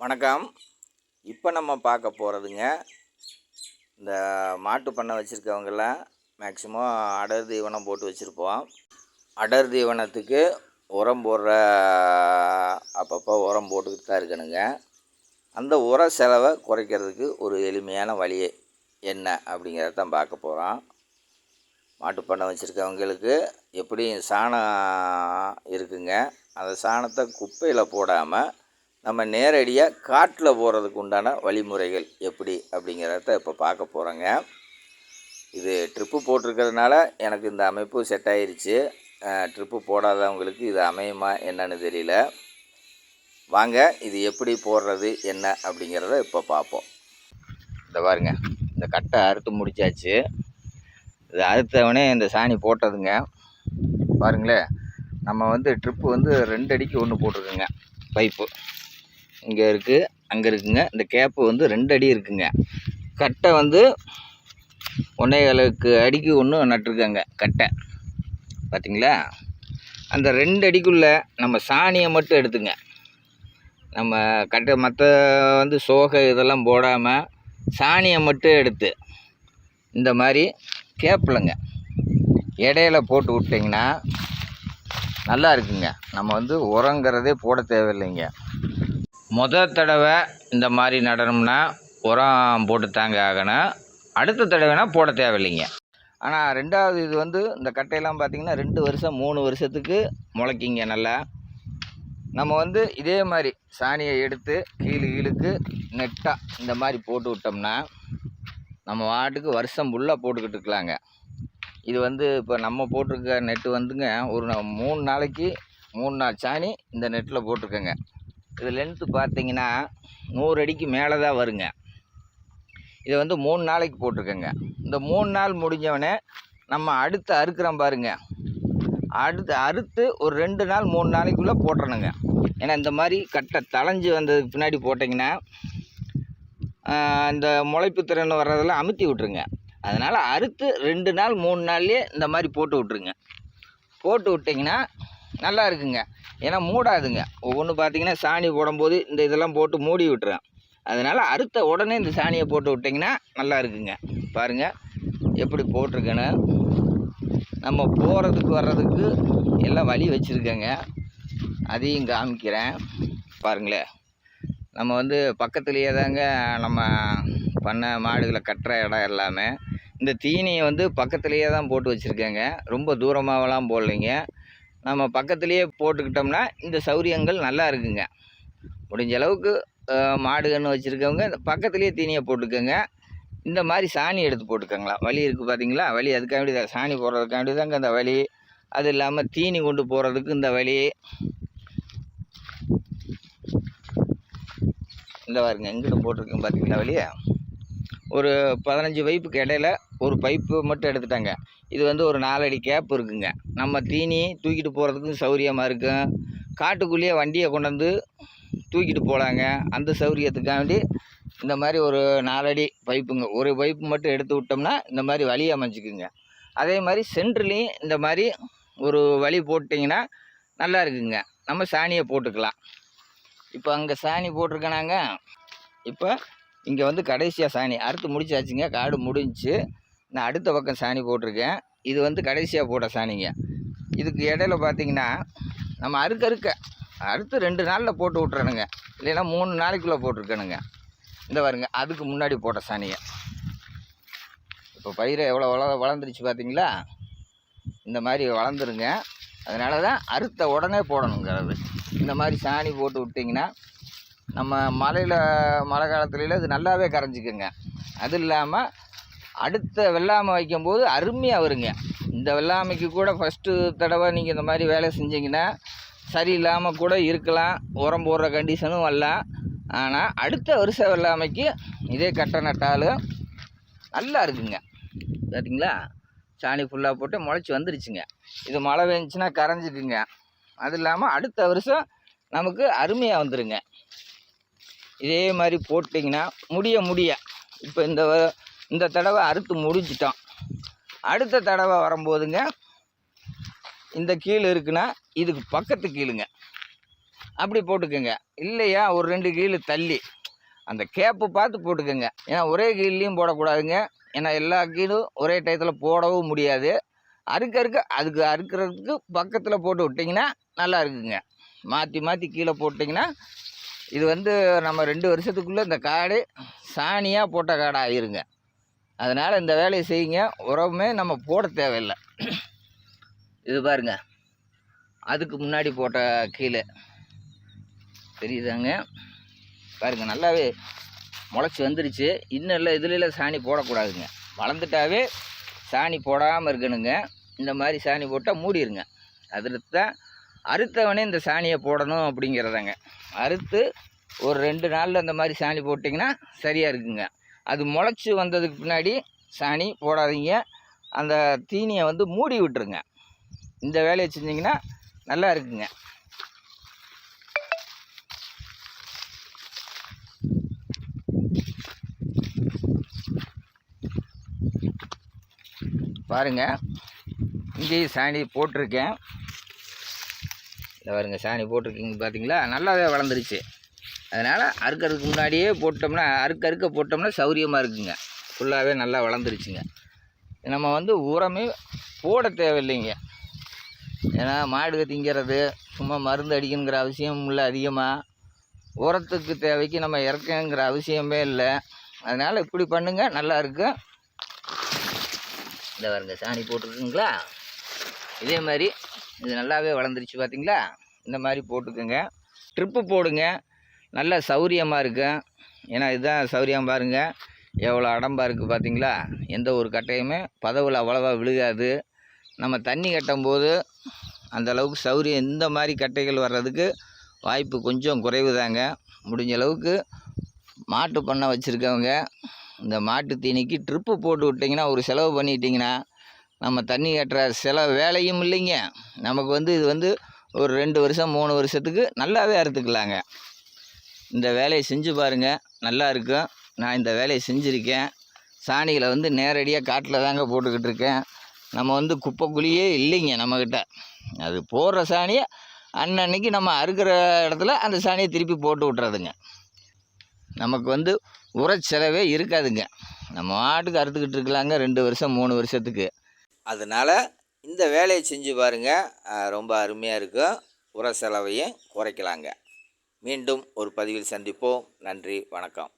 வணக்கம். இப்போ நம்ம பார்க்க போகிறதுங்க, இந்த மாட்டு பண்ணை வச்சுருக்கவங்கெல்லாம் மேக்ஸிமம் அடர் தீவனம் போட்டு வச்சுருப்போம். அடர் தீவனத்துக்கு உரம் போடுற அப்பப்போ உரம் போட்டுக்கிட்டு தான் இருக்கணுங்க. அந்த உர செலவை குறைக்கிறதுக்கு ஒரு எளிமையான வழி என்ன அப்படிங்கிறத தான் பார்க்க போகிறோம். மாட்டு பண்ணை வச்சுருக்கவங்களுக்கு எப்படியும் சாணம் இருக்குங்க. அந்த சாணத்தை குப்பையில் போடாமல் நம்ம நேரடியாக காட்டில் போகிறதுக்கு உண்டான வழிமுறைகள் எப்படி அப்படிங்கிறத இப்போ பார்க்க போகிறோங்க. இது ட்ரிப்பு போட்டிருக்கிறதுனால எனக்கு இந்த அமைப்பு செட் ஆகிருச்சு. ட்ரிப்பு போடாதவங்களுக்கு இது அமையுமா என்னன்னு தெரியல. வாங்க, இது எப்படி போடுறது என்ன அப்படிங்கிறத இப்போ பார்ப்போம். இந்த பாருங்க, இந்த கட்டை அறுத்து முடித்தாச்சு. இது அறுத்தவனே இந்த சாணி போட்டதுங்க. பாருங்களேன், நம்ம ட்ரிப்பு 2 அடிக்கு ஒன்று போட்டிருக்குங்க. பைப்பு இங்கே இருக்குது, அங்கே இருக்குங்க. இந்த கேப்பு 2 அடி இருக்குங்க. கட்டை 1.25 அடிக்கு ஒன்று நட்டுருக்காங்க கட்டை. பார்த்திங்களா? அந்த 2 அடிக்குள்ளே நம்ம சாணியை மட்டும் எடுத்துங்க. நம்ம கட்டை மற்ற சோகை இதெல்லாம் போடாமல் சாணியை மட்டும் எடுத்து இந்த மாதிரி கேப்பில்ங்க இடையில போட்டு விட்டிங்கன்னா நல்லா இருக்குங்க. நம்ம உரங்கிறதே போட தேவையில்லைங்க. முதல் தடவை இந்த மாதிரி நடணும்னா உரம் போட்டு தாங்க ஆகணும். அடுத்த தடவைனா போட தேவையில்லைங்க. ஆனால் ரெண்டாவது இது இந்த கட்டையெல்லாம் பார்த்திங்கன்னா 2 வருஷம் 3 வருஷத்துக்கு முளைக்கிங்க நல்லா. நம்ம இதே மாதிரி சாணியை எடுத்து கீழுக்கு நெட்டாக இந்த மாதிரி போட்டு விட்டோம்னா நம்ம வாட்டுக்கு வருஷம் ஃபுல்லாக போட்டுக்கிட்டு இருக்கலாங்க. இது இப்போ நம்ம போட்டிருக்க நெட்டு ஒரு 3 நாளைக்கு 3 நாள் சாணி இந்த நெட்டில் போட்டிருக்கேங்க. இது லென்த்து பார்த்தீங்கன்னா 100 அடிக்கு மேலே தான் வருங்க. இதை 3 நாளைக்கு போட்டிருக்கேங்க. இந்த 3 நாள் முடிஞ்சவொடனே நம்ம அடுத்து அறுக்கிறோம் பாருங்க. அடுத்து அறுத்து ஒரு 2 நாள் 3 நாளைக்குள்ளே போட்டுறணுங்க. ஏன்னா இந்த மாதிரி கட்டை தளைஞ்சி வந்ததுக்கு பின்னாடி போட்டிங்கன்னா இந்த முளைப்பு திறன் வர்றதெல்லாம் அமுத்தி விட்ருங்க. அதனால் அறுத்து 2 நாள் 3 நாள்லேயே இந்த மாதிரி போட்டு விட்ருங்க. போட்டு விட்டிங்கன்னா நல்லா இருக்குங்க. ஏன்னா மூடாதுங்க. ஒவ்வொன்று பார்த்திங்கன்னா சாணி போடும்போது இந்த இதெல்லாம் போட்டு மூடி விட்டுறேன். அதனால் அறுத்த உடனே இந்த சாணியை போட்டு விட்டிங்கன்னா நல்லா இருக்குங்க. பாருங்கள் எப்படி போட்டிருக்கேன்னு. நம்ம போகிறதுக்கு வர்றதுக்கு எல்லாம் வழி வச்சுருக்கேங்க. அதையும் காமிக்கிறேன் பாருங்களேன். நம்ம பக்கத்துலேயே தாங்க நம்ம பண்ண மாடுகளை கட்டுற இடம் எல்லாமே. இந்த தீனியை பக்கத்துலேயே தான் போட்டு வச்சுருக்கேங்க. ரொம்ப தூரமாகலாம் போடலைங்க. நம்ம பக்கத்துலேயே போட்டுக்கிட்டோம்னா இந்த சௌரியங்கள் நல்லா இருக்குங்க. முடிஞ்ச அளவுக்கு மாடு கன்று வச்சுருக்கவங்க இந்த பக்கத்துலேயே தீனியை போட்டுக்கோங்க. இந்த மாதிரி சாணி எடுத்து போட்டுக்கோங்களா. வழி இருக்குது பார்த்தீங்களா? வழி அதுக்காண்டி தான், சாணி போடுறதுக்காண்டி தாங்க இந்த வழி. அது இல்லாமல் தீனி கொண்டு போகிறதுக்கு இந்த வழி. இந்த பாருங்க, எங்கிட்ட போட்டிருக்கேன் பார்த்தீங்களா வழியை. ஒரு 15 பைப்புக்கு இடையில ஒரு பைப்பு மட்டும் எடுத்துட்டாங்க. இது ஒரு 4 அடி கேப் இருக்குங்க. நம்ம தீனி தூக்கிட்டு போகிறதுக்கும் சௌரியமாக இருக்கும். காட்டுக்குள்ளேயே வண்டியை கொண்டு தூக்கிட்டு போகலாங்க. அந்த சௌரியத்துக்காண்டி இந்த மாதிரி ஒரு 4 அடி பைப்புங்க. ஒரு பைப்பு மட்டும் எடுத்து விட்டோம்னா இந்த மாதிரி வழி அமைச்சிக்குங்க. அதே மாதிரி சென்ட்ருலேயும் இந்த மாதிரி ஒரு வழி போட்டிங்கன்னா நல்லா இருக்குங்க. நம்ம சாணியை போட்டுக்கலாம். இப்போ அங்கே சாணி போட்டிருக்கேனாங்க. இப்போ இங்கே கடைசியாக சாணி அறுத்து முடிச்சாச்சுங்க. காடு முடிஞ்சிச்சு. நான் அடுத்த பக்கம் சாணி போட்டிருக்கேன். இது கடைசியாக போட்ட சாணிங்க. இதுக்கு இடையில பார்த்திங்கன்னா நம்ம அறுத்து 2 நாளில் போட்டு விட்றணுங்க. இல்லைன்னா 3 நாளைக்குள்ளே போட்டிருக்கணுங்க. இந்த பாருங்க, அதுக்கு முன்னாடி போட்ட சாணியை. இப்போ பயிரை எவ்வளோ வளர்ந்துருச்சு பார்த்தீங்களா? இந்த மாதிரி வளர்ந்துருங்க. அதனால தான் அறுத்த உடனே போடணுங்கிறது. இந்த மாதிரி சாணி போட்டு விட்டிங்கன்னா நம்ம மழை காலத்துலலாம் இது நல்லாவே கரைஞ்சிக்குங்க. அது இல்லாமல் அடுத்த வெள்ளாமை வைக்கும்போது அருமையாக வருங்க. இந்த வெள்ளாமைக்கு கூட ஃபஸ்ட்டு தடவை நீங்கள் இந்த மாதிரி வேலை செஞ்சிங்கன்னா சரியில்லாமல் கூட இருக்கலாம். உரம் போடுற கண்டிஷனும் வரலாம். ஆனால் அடுத்த வருஷ வெள்ளாமைக்கு இதே கட்டை நட்டாலும் நல்லா இருக்குங்க. பார்த்தீங்களா? சாணி ஃபுல்லாக போட்டு முளைச்சி வந்துருச்சுங்க. இது மழை பெஞ்சுன்னா கரைஞ்சிக்குங்க. அது இல்லாமல் அடுத்த வருஷம் நமக்கு அருமையாக வந்துடுங்க. இதே மாதிரி போட்டிங்கன்னா முடிய இப்போ இந்த தடவை அறுத்து முடிச்சிட்டோம். அடுத்த தடவை வரும்போதுங்க இந்த கீழே இருக்குன்னா இதுக்கு பக்கத்து கீழுங்க. அப்படி போட்டுக்கோங்க. இல்லையா ஒரு 2 கீழு தள்ளி அந்த கேப்பு பார்த்து போட்டுக்கோங்க. ஏன்னா ஒரே கீழ்லையும் போடக்கூடாதுங்க. ஏன்னா எல்லா கீழும் ஒரே டயத்தில் போடவும் முடியாது. அதுக்கு அறுக்கிறதுக்கு பக்கத்தில் போட்டு விட்டிங்கன்னா நல்லா இருக்குங்க. மாற்றி மாற்றி கீழே போட்டிங்கன்னா இது வந்து நம்ம 2 வருஷத்துக்குள்ளே இந்த காடு சாணியாக போட்ட காடாக ஆயிருங்க. அதனால் இந்த வேலையை செய்யுங்க. உரமே நம்ம போட தேவையில்லை. இது பாருங்க, அதுக்கு முன்னாடி போட்ட கீழே தெரியுதாங்க பாருங்கள், நல்லாவே முளைச்சி வந்துருச்சு. இன்னும் இல்லை, இதுல சாணி போடக்கூடாதுங்க. வளர்ந்துட்டாவே சாணி போடாமல் இருக்கணுங்க. இந்த மாதிரி சாணி போட்டால் மூடிடுங்க. அதில் தான் அறுத்தவனே இந்த சாணியை போடணும் அப்படிங்கிறதாங்க. அறுத்து ஒரு 2 நாளில் இந்த மாதிரி சாணி போட்டிங்கன்னா சரியாக இருக்குங்க. அது முளைச்சி வந்ததுக்கு பின்னாடி சாணி போடாதீங்க. அந்த தீனியை வந்து மூடி விட்டுருங்க. இந்த வேலையை செஞ்சிங்கன்னா நல்லா இருக்குங்க. பாருங்கள், இங்கேயும் சாணி போட்டிருக்கேன். இதில் பாருங்கள், சாணி போட்டிருக்கீங்க பார்த்தீங்களா, நல்லாவே வளர்ந்துருச்சு. அதனால் அறுக்கிறதுக்கு முன்னாடியே போட்டோம்னா அறுக்க போட்டோம்னா சௌரியமாக இருக்குங்க. ஃபுல்லாகவே நல்லா வளர்ந்துருச்சுங்க. நம்ம வந்து உரமே போட தேவையில்லைங்க. ஏன்னா மாடு திங்கிறது சும்மா மருந்து அடிக்கணுங்கிற அவசியம் இல்லை. அதிகமாக உரத்துக்கு தேவைக்கு நம்ம இறக்கணுங்கிற அவசியமே இல்லை. அதனால் இப்படி பண்ணுங்கள், நல்லா இருக்கும். இந்த பாருங்க, சாணி போட்டிருக்குங்களா, இதே மாதிரி இது நல்லாவே வளர்ந்துருச்சு பார்த்தீங்களா. இந்த மாதிரி போட்டுக்கோங்க. ட்ரிப்பு போடுங்க, நல்லா சௌரியமாக இருக்கும். ஏன்னா இதுதான் சௌரியம். பாருங்கள் எவ்வளோ அடம்பாக இருக்குது பார்த்தீங்களா. எந்த ஒரு கட்டையுமே பதவில் அவ்வளோவா விழுகாது. நம்ம தண்ணி கட்டும்போது அந்தளவுக்கு சௌரியம். இந்த மாதிரி கட்டைகள் வர்றதுக்கு வாய்ப்பு கொஞ்சம் குறைவு தாங்க. முடிஞ்ச அளவுக்கு மாட்டு பண்ணை வச்சுருக்கவங்க இந்த மாட்டு தீனிக்கு ட்ரிப்பு போட்டு விட்டிங்கன்னா, ஒரு செலவு பண்ணிட்டிங்கன்னா நம்ம தண்ணி கட்டுற வேலையும் இல்லைங்க. நமக்கு வந்து இது வந்து ஒரு 2 வருஷம் 3 வருஷத்துக்கு நல்லாவே அறுத்துக்கலாங்க. இந்த வேலையை செஞ்சு பாருங்கள், நல்லா இருக்கும். நான் இந்த வேலையை செஞ்சுருக்கேன். சாணிகளை வந்து நேரடியாக காட்டில் தாங்க போட்டுக்கிட்டு இருக்கேன். நம்ம வந்து குப்பை குழியே இல்லைங்க நம்மக்கிட்ட. அது போடுற சாணியை அன்னன்னைக்கு நம்ம அறுக்கிற இடத்துல அந்த சாணியை திருப்பி போட்டு விட்றதுங்க. நமக்கு வந்து உரச்செலவே இருக்காதுங்க. நம்ம மாட்டுக்கு அறுத்துக்கிட்டு இருக்கலாங்க 2 வருஷம் 3 வருஷத்துக்கு. அதனால் இந்த வேலையை செஞ்சு பாருங்கள், ரொம்ப அருமையாக இருக்கும். உர செலவையும் குறைக்கலாங்க. மீண்டும் ஒரு பதிவில் சந்திப்போம். நன்றி, வணக்கம்.